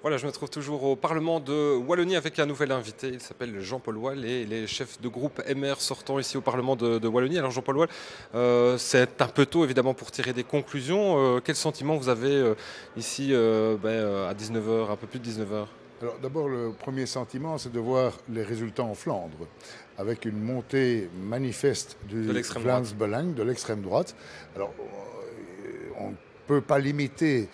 Voilà, je me trouve toujours au Parlement de Wallonie avec un nouvel invité. Il s'appelle Jean-Paul Wall et il est chef de groupe MR sortant ici au Parlement de Wallonie. Alors Jean-Paul Wall, c'est un peu tôt évidemment pour tirer des conclusions. Quel sentiment vous avez ici à 19 heures, un peu plus de 19 heures? Alors d'abord, le premier sentiment, c'est de voir les résultats en Flandre, avec une montée manifeste De du l'extrême Vlaams droite. Belang, de l'extrême droite. Alors, on ne peut pas limiter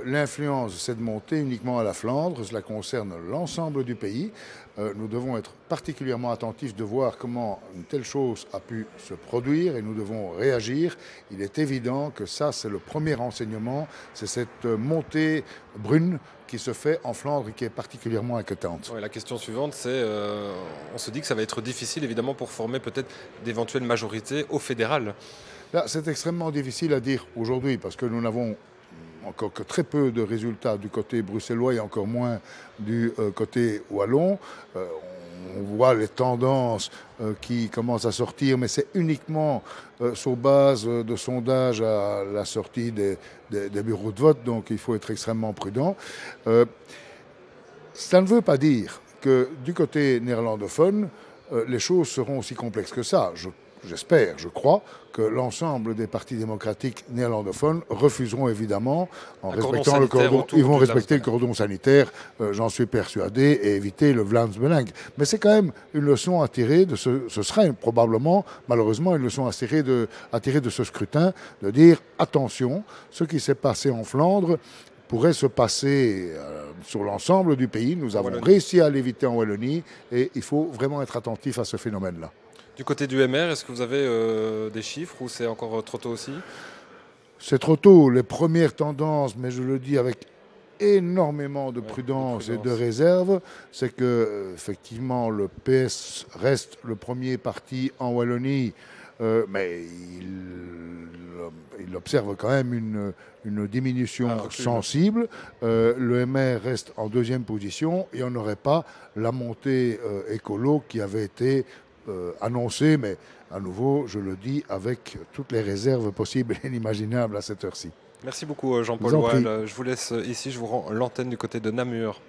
l'influence de cette montée uniquement à la Flandre, cela concerne l'ensemble du pays. Nous devons être particulièrement attentifs de voir comment une telle chose a pu se produire et nous devons réagir. Il est évident que ça, c'est le premier renseignement, c'est cette montée brune qui se fait en Flandre et qui est particulièrement inquiétante. Ouais, la question suivante, c'est on se dit que ça va être difficile évidemment pour former peut-être d'éventuelles majorités au fédéral. Là, c'est extrêmement difficile à dire aujourd'hui parce que nous n'avons encore que très peu de résultats du côté bruxellois et encore moins du côté wallon. On voit les tendances qui commencent à sortir, mais c'est uniquement sur base de sondages à la sortie des bureaux de vote, donc il faut être extrêmement prudent. Ça ne veut pas dire que du côté néerlandophone, les choses seront aussi complexes que ça. J'espère, je crois, que l'ensemble des partis démocratiques néerlandophones refuseront évidemment, en Un cordon respectant le sanitaire cordon, autour ils vont du respecter le Vlaams-Belang. cordon sanitaire, j'en suis persuadé, et éviter le Vlaams-Belang. Mais c'est quand même une leçon à tirer de ce sera probablement, malheureusement, une leçon à tirer de ce scrutin, de dire attention, ce qui s'est passé en Flandre pourrait se passer sur l'ensemble du pays. Nous En avons Wallonie. réussi à l'éviter en Wallonie et il faut vraiment être attentif à ce phénomène-là. Du côté du MR, est-ce que vous avez des chiffres ou c'est encore trop tôt aussi? C'est trop tôt, les premières tendances, mais je le dis avec énormément de Ouais, prudence et de prudence. réserve, c'est que effectivement le PS reste le premier parti en Wallonie, mais il observe quand même une diminution Un recul. sensible. Le MR reste en deuxième position et on n'aurait pas la montée écolo qui avait été annoncée, mais à nouveau, je le dis avec toutes les réserves possibles et inimaginables à cette heure-ci. Merci beaucoup Je vous Jean-Paul en Wall. prie. Je vous laisse ici, je vous rends l'antenne du côté de Namur.